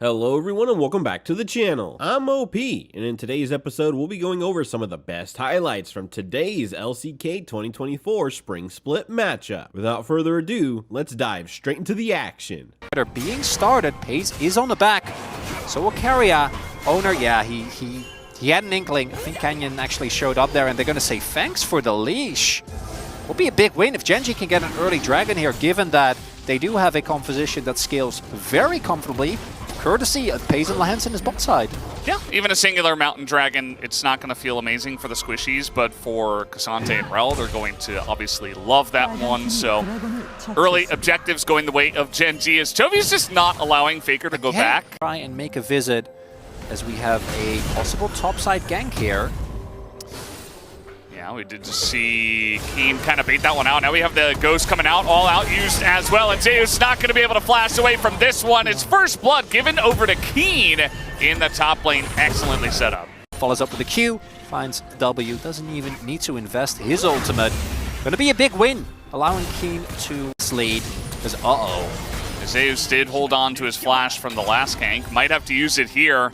Hello everyone and welcome back to the channel. I'm OP, and in today's episode we'll be going over some of the best highlights from today's LCK 2024 Spring Split matchup. Without further ado, let's dive straight into the action. Being started, Pace is on the back, so will Carrier. Owner, yeah, he had an inkling. I think Canyon actually showed up there, and they're gonna say thanks for the leash. Will be a big win if GENG can get an early dragon here, given that they do have a composition that scales very comfortably, courtesy of Pace and Lahans in his bot side. Yeah, even a singular mountain dragon, it's not going to feel amazing for the squishies, but for Cassante and Rel, they're going to obviously love that one. So early objectives going the way of GENG as Jovi's just not allowing Faker to go back. Try and make a visit as we have a possible topside gank here. Yeah, we did just see Keen kind of bait that one out. Now we have the Ghost coming out, all out used as well. And Zeus not going to be able to flash away from this one. It's first blood given over to Keen in the top lane. Excellently set up. Follows up with a Q, finds W, doesn't even need to invest his ultimate. Gonna be a big win, allowing Keen to lead. Because Zeus did hold on to his flash from the last gank. Might have to use it here.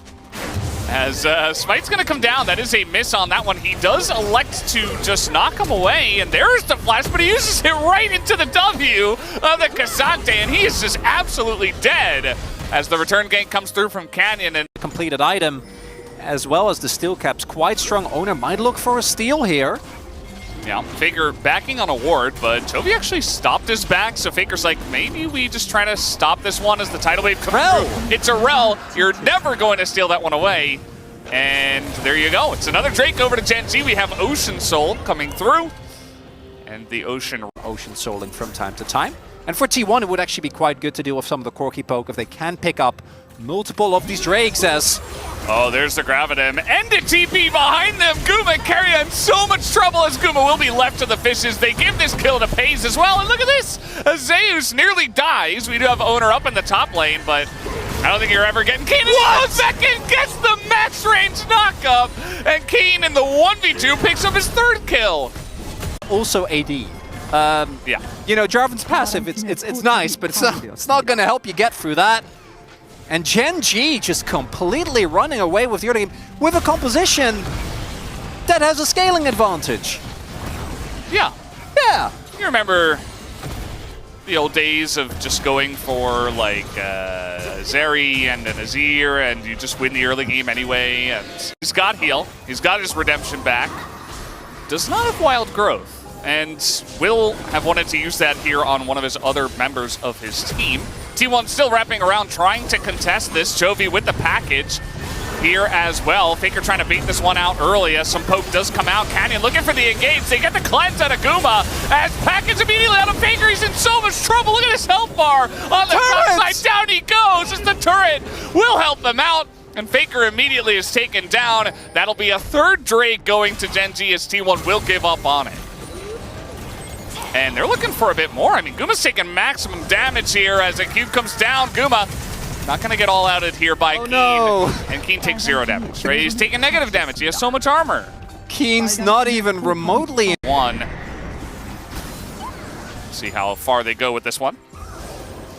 As Smite's going to come down. That is a miss on that one. He does elect to just knock him away, and there's the flash, but he uses it right into the W of the Cassante, and he is just absolutely dead as the return gank comes through from Canyon. And completed item, as well as the steel caps. Quite strong. Owner might look for a steal here. Yeah, Faker backing on a ward, but Jovi actually stopped his back, so Faker's like, maybe we just try to stop this one as the tidal wave comes through. It's a Rel. You're never going to steal that one away. And there you go. It's another Drake over to GENG. We have Ocean Soul coming through. And the Ocean Souling from time to time. And for T1, it would actually be quite good to deal with some of the Corky poke if they can pick up multiple of these Drakes as... Oh, there's the Gravitum. And the TP behind them. Guma and Carrier in so much trouble as Guma will be left to the fishes. They give this kill to Pace as well. And look at this. Zeus nearly dies. We do have Owner up in the top lane, but I don't think you're ever getting Keen. He goes back and gets the max range knockup. And Keen in the 1v2 picks up his third kill. Also AD. Yeah. You know, Jarvan's passive, it's nice, but it's not going to help you get through that. And GENG just completely running away with the early game with a composition that has a scaling advantage. Yeah. Yeah. You remember the old days of just going for like Zeri and an Azir, and you just win the early game anyway. And he's got heal. He's got his redemption back. Does not have wild growth. And will have wanted to use that here on one of his other members of his team. T1 still wrapping around, trying to contest this. Jovi with the package here as well. Faker trying to beat this one out early as some poke does come out. Canyon looking for the engage. They get the cleanse out of Guma as package immediately out of Faker. He's in so much trouble. Look at his health bar on the top side. Down he goes as the turret will help them out. And Faker immediately is taken down. That'll be a third Drake going to GENG as T1 will give up on it. And they're looking for a bit more. I mean, Guma's taking maximum damage here as a cube comes down. Guma not going to get all outed here by Keen. No. And Keen takes 0 damage. Right? He's taking negative damage. He has so much armor. Keen's not even remotely... One. See how far they go with this one.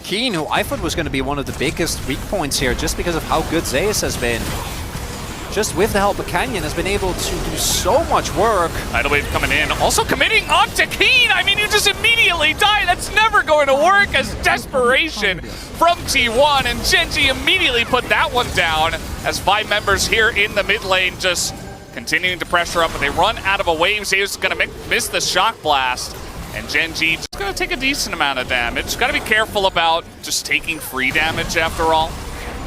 Keen, who I thought was going to be one of the biggest weak points here just because of how good Zeus has been. Just with the help of Canyon, has been able to do so much work. Tidal wave coming in, also committing onto Keen. I mean, you just immediately die. That's never going to work as desperation from T1. And GENG immediately put that one down as 5 members here in the mid lane just continuing to pressure up. But they run out of a wave. Zeus is going to miss the shock blast. And GENG just going to take a decent amount of damage. Got to be careful about just taking free damage after all.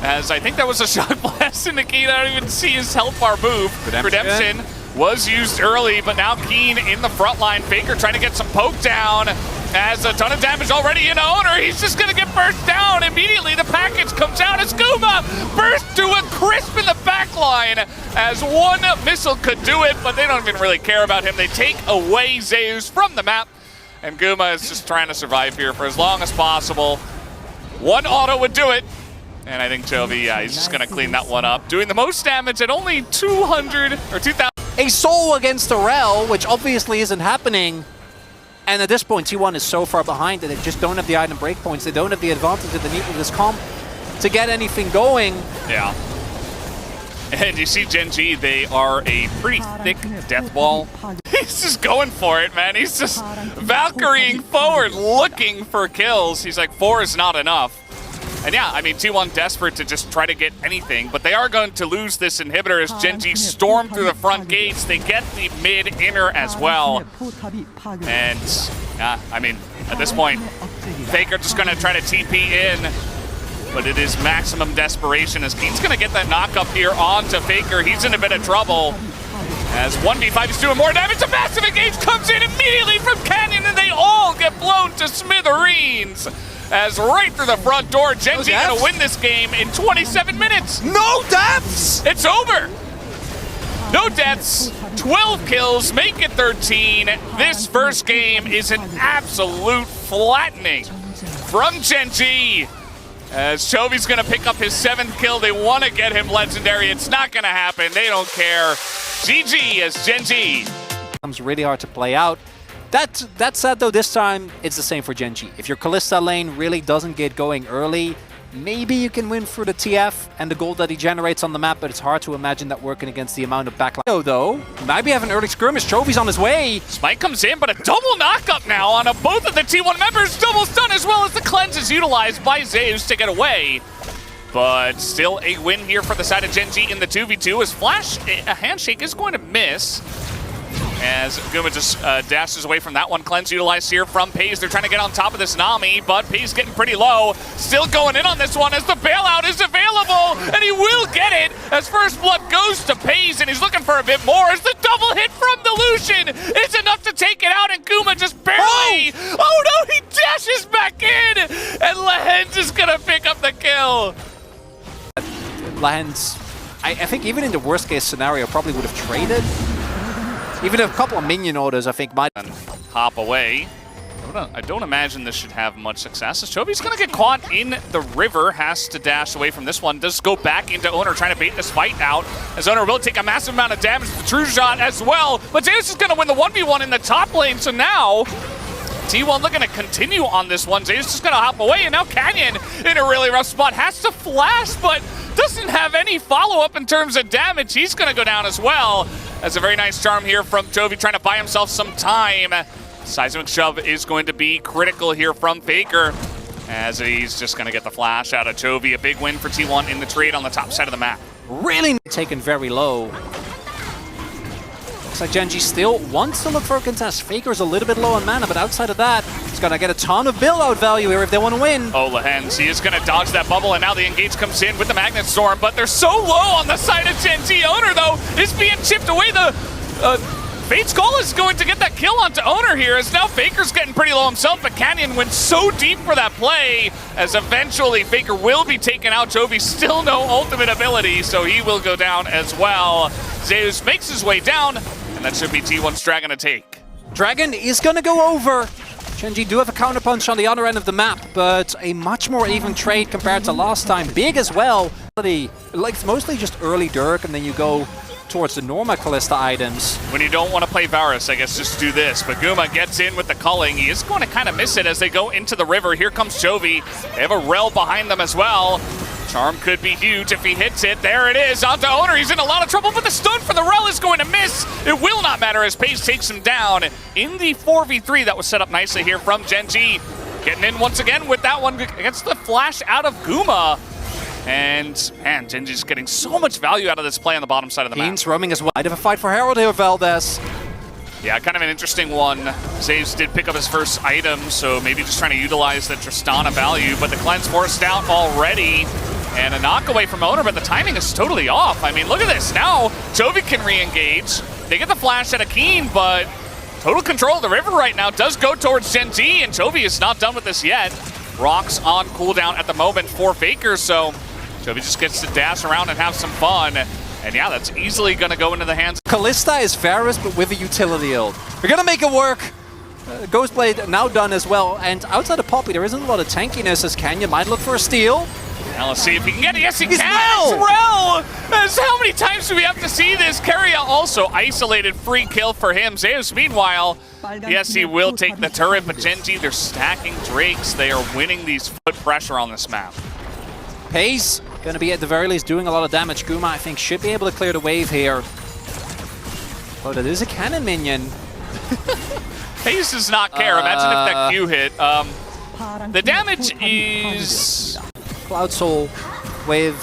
As I think that was a shock blast in the Keen. I don't even see his health bar move. Redemption was used early, but now Keen in the front line. Faker trying to get some poke down. Has a ton of damage already in Owner. He's just going to get burst down. Immediately the package comes out as Guma burst to a crisp in the back line. As one missile could do it, but they don't even really care about him. They take away Zeus from the map. And Guma is just trying to survive here for as long as possible. One auto would do it. And I think Jovi, yeah, he's just going to clean that one up. Doing the most damage at only 200 or 2,000. A soul against a Rel, which obviously isn't happening. And at this point, T1 is so far behind that they just don't have the item breakpoints. They don't have the advantage that they need with this comp. to get anything going. Yeah. And you see GENG, they are a pretty thick death ball. He's just going for it, man. He's just Valkyrieing forward, looking for kills. He's like, 4 is not enough. And yeah, I mean, T1 desperate to just try to get anything, but they are going to lose this inhibitor as GENG storm through the front gates. They get the mid-inner as well. And yeah, I mean, at this point, Faker just going to try to TP in. But it is maximum desperation as Keen's going to get that knock up here onto Faker. He's in a bit of trouble as 1v5 is doing more damage. A massive engage comes in immediately from Canyon and they all get blown to smithereens. As right through the front door, GENG going to win this game in 27 minutes. No deaths! It's over. No deaths, 12 kills, make it 13. This first game is an absolute flattening from GENG. As Chovy's going to pick up his 7th kill. They want to get him legendary. It's not going to happen. They don't care. GG as GENG. It's really hard to play out. That said, though, this time it's the same for GENG. If your Kalista lane really doesn't get going early, maybe you can win through the TF and the gold that he generates on the map, but it's hard to imagine that working against the amount of backline. Though, maybe have an early skirmish. Chovy's on his way. Spike comes in, but a double knockup now on both of the T1 members. Double stun as well as the cleanse is utilized by Zeus to get away. But still a win here for the side of GENG in the 2v2 as Flash, a handshake is going to miss. As Guma just dashes away from that one. Cleanse utilized here from Pays. They're trying to get on top of this Nami, but Pays getting pretty low. Still going in on this one as the bailout is available, and he will get it as First Blood goes to Pays, and he's looking for a bit more as the double hit from the Lucian is enough to take it out, and Guma just barely... Oh no, he dashes back in, and Lehens is going to pick up the kill. Lehens, I think even in the worst case scenario, probably would have traded. Even a couple of minion orders, I think, might hop away. I don't imagine this should have much success. As Chovy's going to get caught in the river, has to dash away from this one. Does go back into Owner, trying to bait this fight out. As Owner will take a massive amount of damage to the True Shot as well. But Zeus is going to win the 1v1 in the top lane. So now, T1 looking to continue on this one. Zeus is going to hop away, and now Canyon in a really rough spot. Has to flash, but doesn't have any follow-up in terms of damage. He's going to go down as well. That's a very nice charm here from Chovy, trying to buy himself some time. Seismic Shove is going to be critical here from Faker, as he's just going to get the flash out of Chovy. A big win for T1 in the trade on the top side of the map. Really taken very low. Looks like GENG still wants to look for a contest. Faker's a little bit low on mana, but outside of that, he's going to get a ton of build-out value here if they want to win. Oh, Lehens, he is going to dodge that bubble, and now the engage comes in with the Magnet Storm, but they're so low on the side of GENG. Owner, though, is being chipped away. The Fate's Call is going to get that kill onto Owner here, as now Faker's getting pretty low himself, but Canyon went so deep for that play, as eventually Faker will be taken out. Chovy still no ultimate ability, so he will go down as well. Zeus makes his way down, and that should be T1's Dragon to take. Dragon is going to go over. GENG do have a counterpunch on the other end of the map, but a much more even trade compared to last time. Big as well. Like mostly just early Dirk, and then you go towards the Norma Kalista items. When you don't want to play Varus, I guess just do this. But Guma gets in with the culling. He is going to kind of miss it as they go into the river. Here comes Chovy. They have a Rel behind them as well. Charm could be huge if he hits it. There it is, onto Owner. He's in a lot of trouble, but the stun for the Rel is going to miss. It will not matter as Pace takes him down in the 4v3 that was set up nicely here from GENG. Getting in once again with that one against the flash out of Guma. And man, GENG's getting so much value out of this play on the bottom side of the map. Keen's roaming as well. I'd have a fight for Herald here, Valdez. Yeah, kind of an interesting one. Zeus did pick up his first item, so maybe just trying to utilize the Tristana value, but the cleanse forced out already. And a knock away from Owner, but the timing is totally off. I mean, look at this. Now, Chovy can re-engage. They get the flash out of Keen, but total control of the river right now does go towards GENG, and Chovy is not done with this yet. Rocks on cooldown at the moment for Faker, so Chovy just gets to dash around and have some fun. And yeah, that's easily going to go into the hands. Kalista is Varus, but with a utility ult. We're going to make it work. Ghostblade now done as well. And outside of Poppy, there isn't a lot of tankiness as Canyon might look for a steal. Now let's see if he can get it. Yes, he He's can. Rel! As how many times do we have to see this? Keria also isolated, free kill for him. Zeus, meanwhile, yes, he will take the turret, but GENG, they're stacking Drakes. They are winning these foot pressure on this map. Pace going to be at the very least doing a lot of damage. Guma, I think, should be able to clear the wave here. But it is a cannon minion. Pace does not care. Imagine if that Q hit. The damage is... Cloud Soul with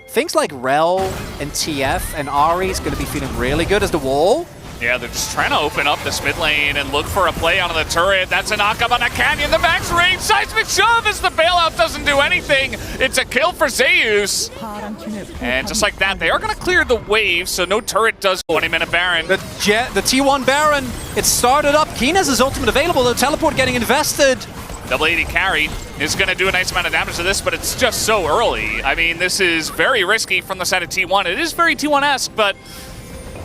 things like Rel and TF and Ari is going to be feeling really good as the wall. Yeah, they're just trying to open up this mid lane and look for a play onto the turret. That's a knockup on a Canyon. The max range seismic shove as the bailout doesn't do anything. It's a kill for Zeus. And just like that, they are going to clear the wave, so no turret does 20-minute Baron. The T1 Baron, it started up. Keen has his ultimate available. The teleport getting invested. Double 80 carry is going to do a nice amount of damage to this, but it's just so early. I mean, this is very risky from the side of T1. It is very T1-esque, but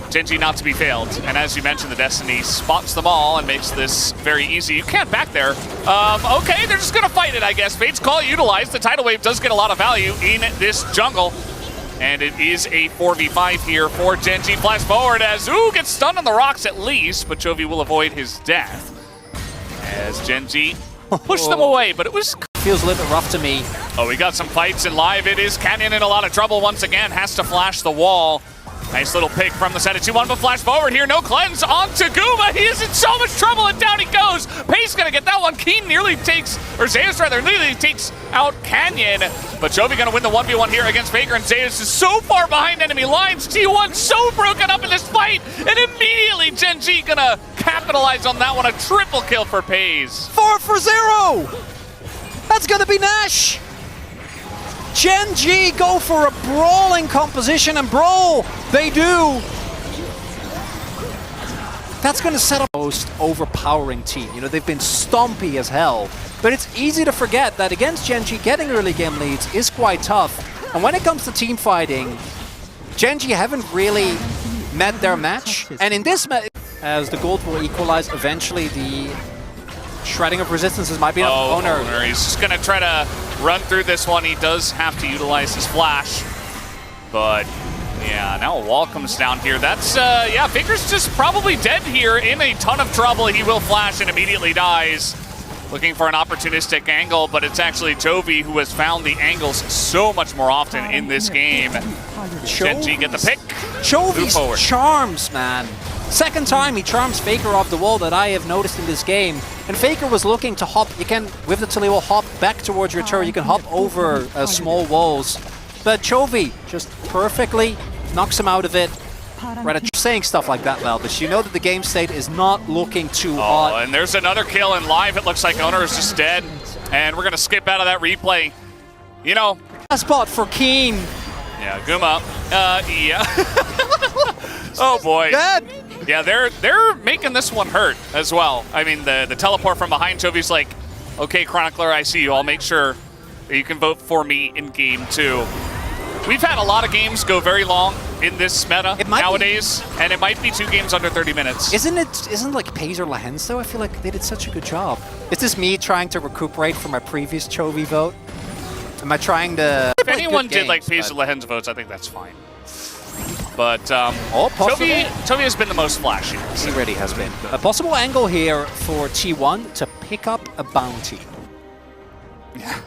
GENG not to be failed. And as you mentioned, the Destiny spots them all and makes this very easy. You can't back there. Okay, they're just going to fight it, I guess. Fate's Call utilized. The Tidal Wave does get a lot of value in this jungle. And it is a 4v5 here for GENG. Flash forward as gets stunned on the rocks at least, but Chovy will avoid his death. As GENG push them away, but it was... Feels a little bit rough to me. Oh, we got some fights in live. It is Canyon in a lot of trouble once again. Has to flash the wall. Nice little pick from the side of 2-1, but flash forward here. No cleanse onto Guma. He is in so much trouble, and down he goes. Pace gonna get that one. Keen nearly takes, or Zeus rather, nearly takes out Canyon. But Chovy gonna win the 1v1 here against Faker, and Zeus is so far behind enemy lines. T1 so broken up in this fight, and immediately GENG gonna capitalize on that one. A triple kill for Pace. 4 for 0! That's gonna be Nash! GENG go for a brawling composition, and brawl, they do. That's going to set up the most overpowering team. You know, they've been stompy as hell, but it's easy to forget that against GENG, getting early game leads is quite tough. And when it comes to team fighting, GENG haven't really met their match. And in this match, as the gold will equalize, eventually the shredding of resistances might be enough. Owner. He's just going to try to run through this one. He does have to utilize his flash. But, yeah, now a wall comes down here. That's, yeah, Faker's just probably dead here, in a ton of trouble. He will flash and immediately dies. Looking for an opportunistic angle, but it's actually Chovy who has found the angles so much more often in this game. GENG get the pick. Chovy's charms, man. Second time he charms Faker off the wall that I have noticed in this game. And Faker was looking to hop, you can, with the Talil, hop back towards your turret, you can hop over small walls. But Chovy just perfectly knocks him out of it. Right, I'm saying stuff like that, Val, but you know that the game state is not looking too hot. And there's another kill in live. It looks like Owner is just dead. And we're going to skip out of that replay. You know. Spot for Keen. Yeah, Guma. Yeah. Oh, boy. Dead. Yeah, they're making this one hurt as well. I mean, the teleport from behind Chovy's like, okay, Chronicler, I see you. I'll make sure that you can vote for me in game 2. We've had a lot of games go very long in this meta nowadays, and it might be 2 games under 30 minutes. Isn't like Paze or Lahens though? I feel like they did such a good job. Is this me trying to recuperate from my previous Chovy vote? Am I trying to... If anyone did like Paze or Lahens votes, I think that's fine. But Chovy has been the most flashy. He really has been. A possible angle here for T1 to pick up a bounty. Yeah.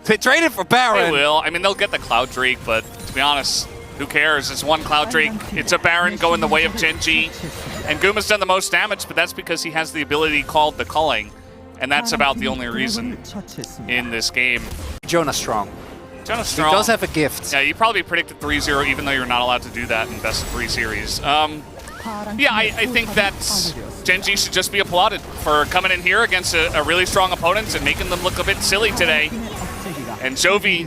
They traded for Baron. They will. I mean, they'll get the Cloud Drake, but to be honest, who cares? It's one Cloud Drake. It's a Baron going the way of GENG. And Guma's done the most damage, but that's because he has the ability called the Culling. And that's about the only reason in this game. Jonah Strong. Jonah Strong. He does have a gift. Yeah, you probably predicted 3-0, even though you're not allowed to do that in best of 3 series. Yeah, I think that GENG should just be applauded for coming in here against a really strong opponent and making them look a bit silly today. And Chovy,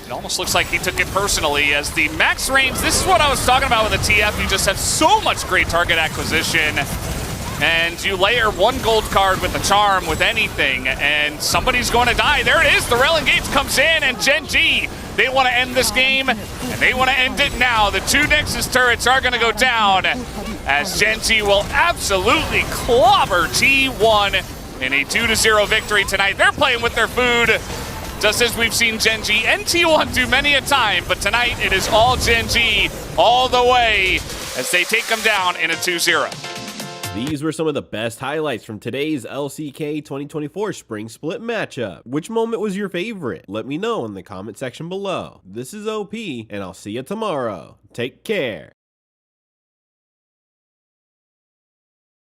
it almost looks like he took it personally as the max range. This is what I was talking about with the TF. You just have so much great target acquisition. And you layer 1 gold card with a charm with anything, and somebody's going to die. There it is. The Rail Engage comes in, and GENG, they want to end this game, and they want to end it now. The 2 Nexus turrets are going to go down as GENG will absolutely clobber T1 in a 2-0 victory tonight. They're playing with their food, just as we've seen GENG and T1 do many a time, but tonight it is all GENG all the way as they take them down in a 2-0. These were some of the best highlights from today's LCK 2024 Spring Split matchup. Which moment was your favorite? Let me know in the comment section below. This is OP, and I'll see you tomorrow. Take care.